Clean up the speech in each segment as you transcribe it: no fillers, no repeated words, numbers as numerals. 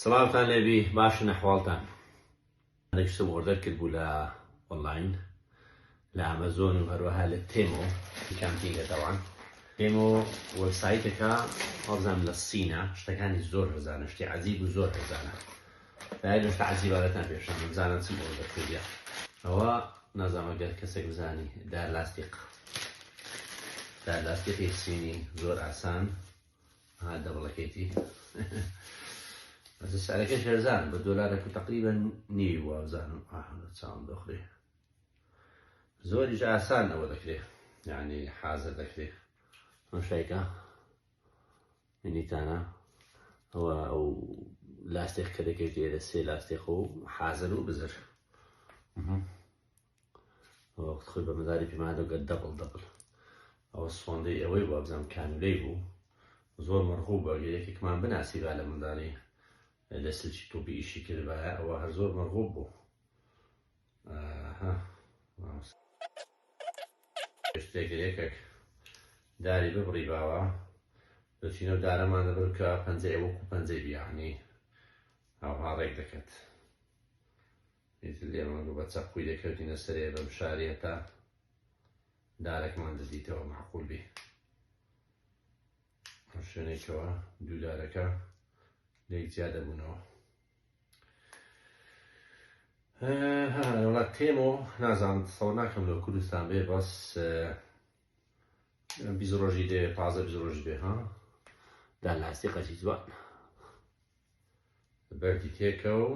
سڵاوتان لێبی باشن ئەحواڵتان. دەشتم ئۆردەر کردبوو لە ئۆنلاین لە ئامازۆن و هەروەها لە تێمۆ کامپینگە دەوان. تێمۆ وەبسایتێکە وەبزانم لە سینە شتەکانی زۆر هەزانە، شتی عەجیب و زۆر هەزانە. دایر شتە عەجیبانەتان پێشەم بزانن چی ئۆردەر کردیە. ئەوە نازانم ئەگەر کەسێک بزانی دار لاستیقی سینی زۆر ئاسان دەبڵەکەیتی بس سعرەکەش هێرزان بە دۆلارێک و تقریبا نیوی وابزانم چاوم دەخورێ زۆریش ئاسان ئەوە دەکرێ، یعنی حازر دەکرێ. ئەم شایکە مینیتانە ئەوە ئەو لاستێق کە دەکەوێت لێرە سێ لاستێق و حازر و بزر وەخت خۆی بە مەداری پێمانەوە دەبڵ ئەوە سۆندەی ئەوەی وابزانم کاملەی بوو زۆر مەرغوب بە یەکێکمان بناسی با لە منداڵی لە سلکی تۆپی ئیشی کردبایە ئەوە هەر زۆر مەرغوب بوو. شتێکە یەکێک داری ببڕی باوە دەچینە و دارەمان دەبر کە پەنجەی وەکو پەنجەی بیانی ئەوها ڕێک دەکەت. لێمەگو بە چەپکوی دەکەوتینە سەرێ بەم شاری هەتا دارێکمان دەدیتەوە معقول بی. شوێنێکەوە دوو دارەکە لێک جیا دەبوونەوە. وڵات تێمۆ نازانم سەوڕ ناکەم لە کوردستان بێ بەس 20 ڕۆژی دێ 15 ڕۆژی بێ دار لاستیقەکی جوان بەردی تێکە و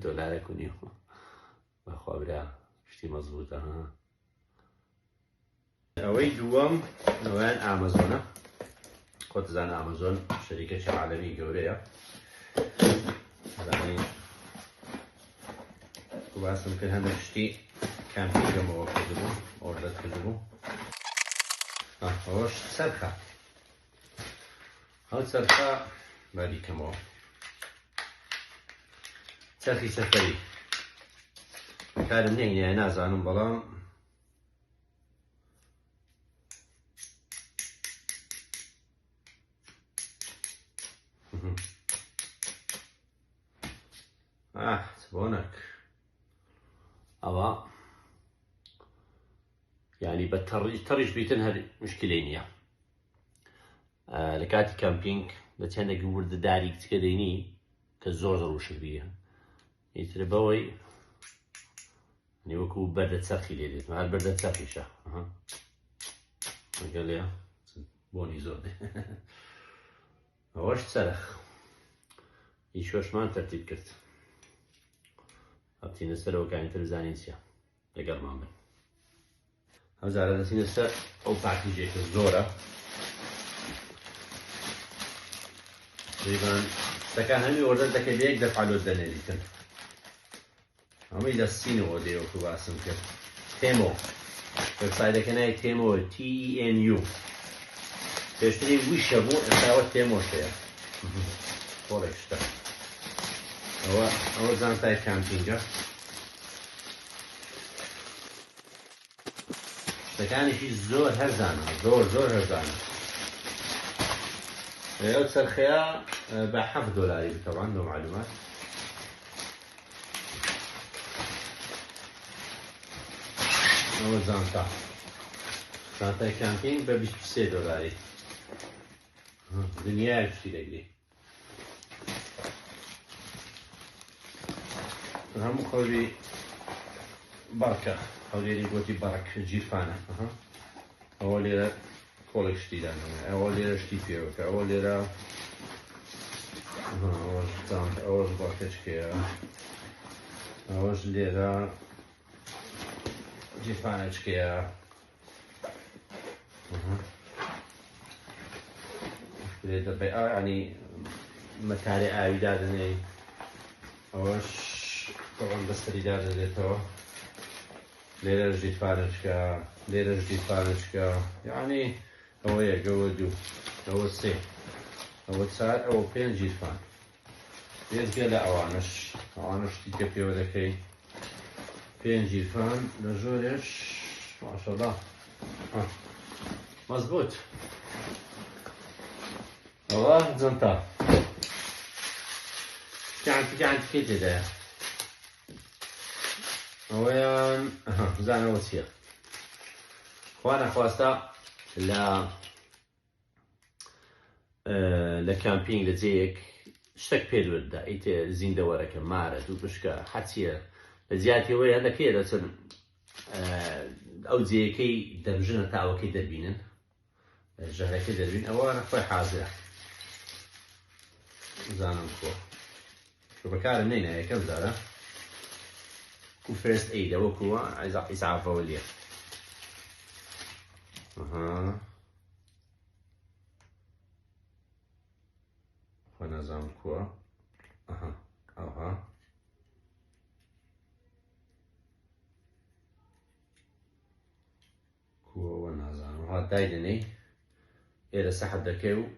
دۆلارێک و نیو بەخوا برا شتی مەزبوطە. ئەوەی دووەم ئەویان ئامازۆنە. خۆت دەزانە ئامازۆن شەریکەکی عالەمی گەورەیە. باسم کرد هەندێک شتی کامپینگەمەوە کردبوو ئۆردەر کردبوو. ئەوەش چەرخە ئەو چەرخە باریکەمەوە چەرخی سەفەری کارم نییە نازانم بەڵام بۆنەک ئەوە یعنی بە تەڕیش بیتن هەر مشکلەی نییە. لە کاتی کامپینگ دەچێنێکی وردەداری کچکە دەینی کە زۆر ڕوشک بیە ئیترە بەوەی وەکو بەردە چەرخی لێ دێت هەر بەردە چەرخیشە لێ بۆنی زۆر ئەوەش چەرخ هیچ شۆشمان تەرتیب کرد هەبچینە سەرەوە کاینتر بزانین چییە لەگەڵمان بن. هەمجارە دەچینە سەر ئەو پاکیژێکە زۆرە تقریبان شتەکان هەمی ئۆردەر دەکەی لە یەک دەفعە دەنێریتن هەمووی لە سینەوە دێوەکو باسم کرد. تێمۆ وێبسایتەکە ناوی تێمۆ TEMO پێشتری ویشە بوو ئێستاوە تێمۆشەیە خۆڵێک شتە. ئەوە زانتای کامپینگە شتەکانێکی زۆر هەرزانە زۆر هەرزانە. ئەو چەرخەیە بە 7 دۆلاری بتەوان بە معلومات. ئەوە زانتای کامپینگ بە 23 دۆلاری دنیای شتی دەگری. هەموو خەوری بەڕکە هەولێری گۆتی بەڕک جیرفانە. ئەوە لێرە کۆڵێک شتی دانەوە ئەوە لێرە شتی پێوەکە ئەوە لێرە ئەوەش بەڕکەچکەیە ئەوەش لێرە جیرفانەچکەیە ینی مەتارێ ئاوی دادنێ ئەوەش طبعاً بەسەری دادەدێتەوە لێرەش جیرفانەچکە لێرەش جیرفانەچکە یعنی ئەوە یەک ئەوە دوو ئەوە سێ ئەوە چار ئەوە 5 جیرفان پێنجگە لە ئەوانش شتیکە پێوە دەکەی 5 جیرفان لە ژۆرێش ماشەڵڵا مەزبوط. والله زنطة كان كده وين زانا وسيا وانا خواستا لا لكامبينج لزيك شتك بيدو دا ايت زين دورة كمارة وبشكا حتى زيادتي وين هذا كده او زيكي درجنا تاعو كي دربينن جهة كي دربين او انا خوي حاضرة زانم كو شو بكار منين هيك كم زارة كو فيرست ايد او كو عايز اسعاف اولية اها ونظام كو اها اها كو ونظام هاد دايدني إلى سحب دكيو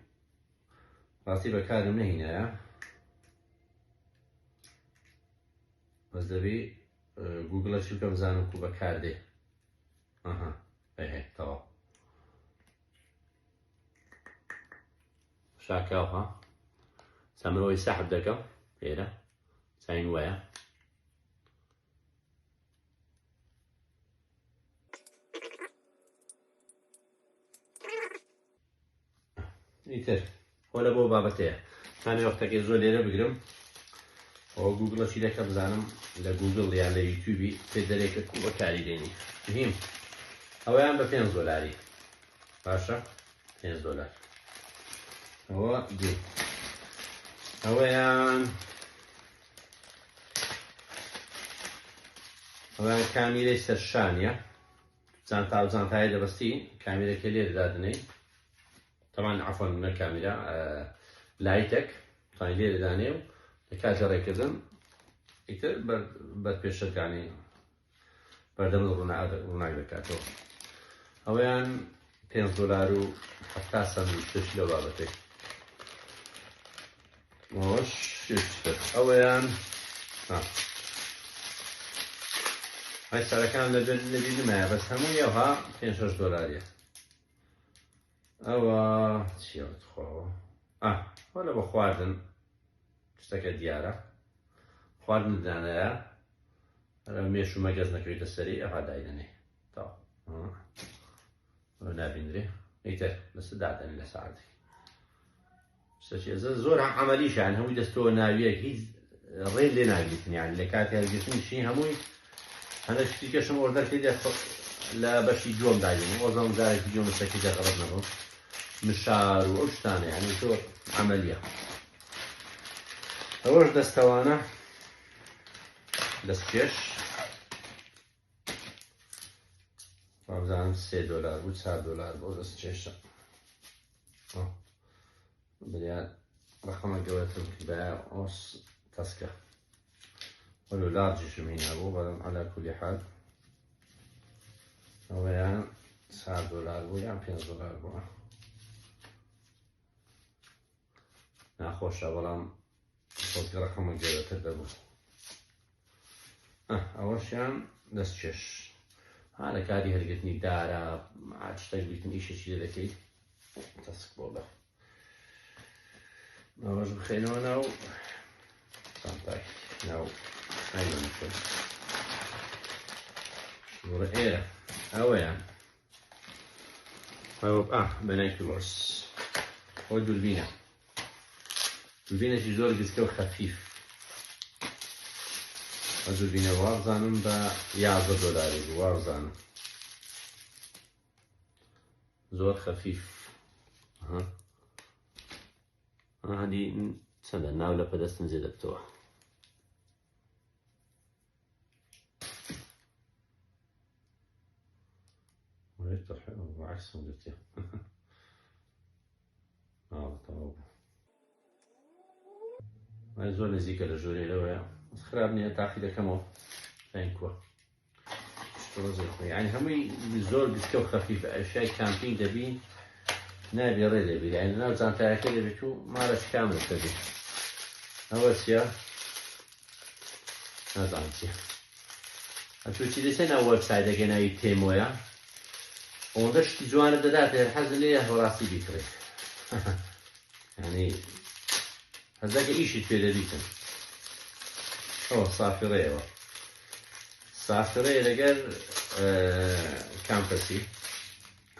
راسي بكار من هنا بس دبي جوجل شو كم زانو كو بكار دي اها ايه تمام شاكاوها سامرو يسحب دكا هنا ساين ويا يتر ولا بو بابتيه ثاني وقتك يزول ليرة بقرم او جوجل شي دكا بزانم لجوجل يعني ليوتيوبي تدريك كو بكاري ديني مهم اوان ب 5 دولاري باشا 5 دولار هو دي اوان كاميرا سرشانية زانتاي دبستي كاميرا كلير دادني طبعا عفوا من الكاميرا لايتك طبعا لير دانيو لكاجر ركزن يتر بر بيشت يعني بردم روناق دكاتو اوان 5 دولار و 7 سنت لو بابتي موش شفت اوان هاي سركان لبيد ما بس همو يوها 5 دولارية او تشيوت خو ولا بخواردن شتك ديارة خواردن دانايا ميشو مجاز نكويت السري هذا ايدني طب نابندري ايتر بس دعتني لساعتي زور عمليش يعني هم يدستوا ناوية هيز غير لي ناقلتني يعني اللي كانت هالجسم شيء هموي أنا شفتي كشم أوردر كده لا بشي جوم دايم وزن زارك جوم السكيجة قربنا له مشار وأوش ثاني يعني شو عملية أوش دستوانا دستكش وابزان 3 دولار و 4 دولار بو دستكش بدي رقم جواتهم كباع أوس تسكة ولو لارج شمين أبو على كل حال هو يعني 4 دولار بو يعني 5 دولار بو ناخوش أولا خود رقم جواتر دبو أولش يعني دستكش هذا كادي هرقتني دارا عاد شتاق إيش شي ذكي تسك بولا نواج بخيلونا و سانتاي ناو أيضا نشوف شو إيرة أويان هو بنايكولوس هو دولبينا دولبينا شي زور جزكو خفيف دولبينا وارزانم با 11 دولاري وارزانم زور خفيف هذه سنة ناولا بدست نزيد بتوع وريت حلو وعكس مدتي طبعا هاي زول نزيكا لجوري لويا خرابني تاخذ كمو ثانكوا يعني هم زول بسكو خفيف اشياء كامبينج دبي نابي ريدي بي يعني ناو زانتا كده بيشو مالش كامل تبي اول شيء نازانتي اتوتي دسنا ويب سايت اجينا يتيمويا وندش تجوانا دادات الحزن ليه وراسي بيكري يعني هذاك إيش تفيد ديتن صافرة صافرة لقر كامبسي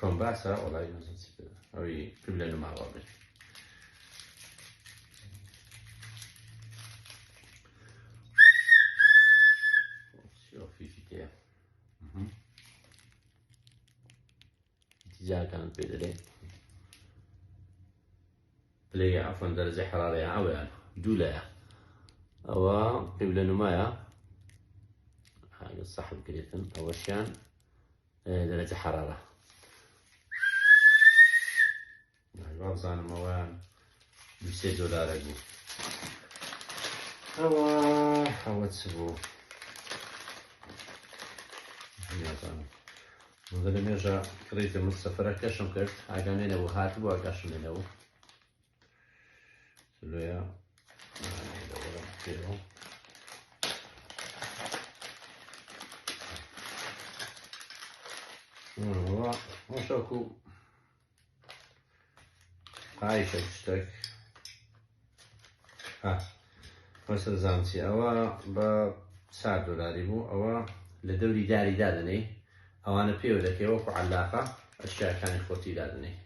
كومباسا والله ينزل أوي قبل ما أقابل شوف في كده اتجاه كانت بدري بلي عفوا درجة حرارة أو دولا أو قبل نمايا هاي الصحب كريتن أول شان درجة حرارة بابزان موان $2 أجو هوا تسبو هذا ميجا كريت المستفرة كشم كرت عجانين أبو هاتبو عجاشم لنو سلويا هو وشوكو عايشة تشتك مثل زانتي أوا $7 بو أوا لدوري داري دادني أو أنا بيو ذكي وقع علاقة أشياء كان خوتي دادني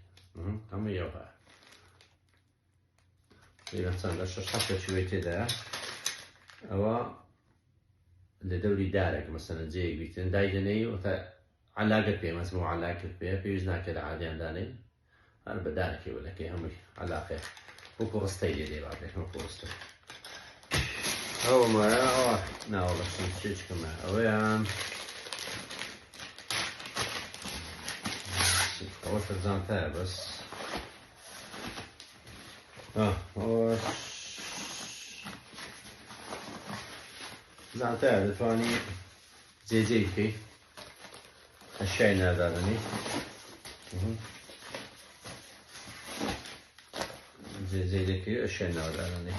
هم يوها إذا صار لشش حتى شوية كذا أو لدوري دارك مثلا زي بيتن دايدني وتا علاقة بيه مثلا علاقة بيه بيوزنا كده عادي عنداني أنا بدارك ولا كي هم علاقة وكورستي دي بعدين هم كورستي أو ما لا والله شيء كمان أو يعني وش الزانتها بس وش زانتها دفاني زي كي الشيء نادرني زي كي الشيء نادرني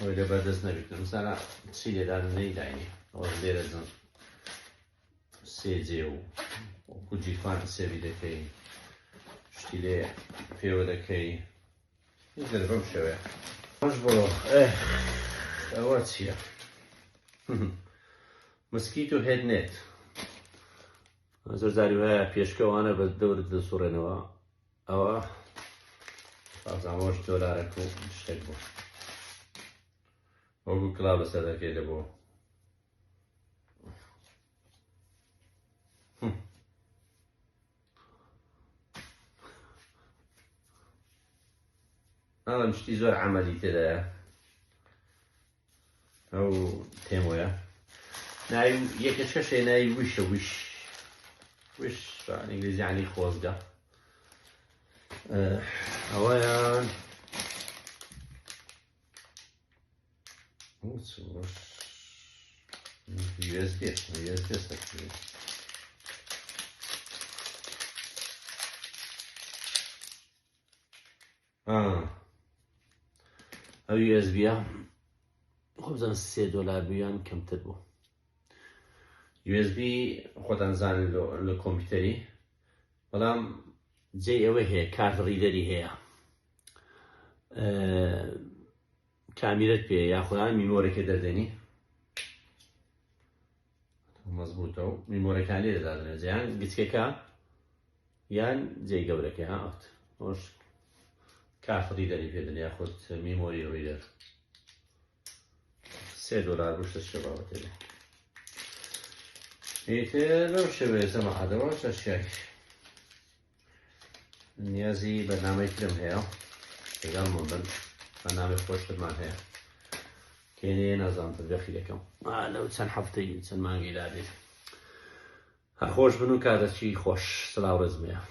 وإذا بدزنا بكم مثلا سيدي دارني دايني أو غير زن سيجيو وكل فان سيبي دكي شتيلي فيو دكي يقدر بمشي مش بلو أواتشيا مسكيتو هيد نت زرزاري وها بيشكو أنا بدور الصورة نوا أو $5 كو بشتكبو وقو كلاب سادا كيدا بو أنا مشتي زور عملي تدا أو تيمويا ناي يكشكش ناي وش بالإنجليزي يعني خوزقة أولا وش USB actually أو USB خبزان $3 بيان كم تربو USB خود انزان الكمبيوتري بلام زي اوه هي كارت ريدري هي كاميرات بيه ياخدان ميموري كده دني مظبوطه ميموري كالي دادن زين قلت يان زي قبلك اوت وش كارت ريدري بيه ياخد ميموري ريدر $3 بوش الشباب تلي لو شبه سماحة دوش أشياء نيازي برنامج فيلم هيا تقال مبن برنامج خوش ترمان هيا كيني نظام تدخل لكم لو تسان حفتي تسان مانجي لادي خوش بنو كادا شي خوش صلاة ورزمية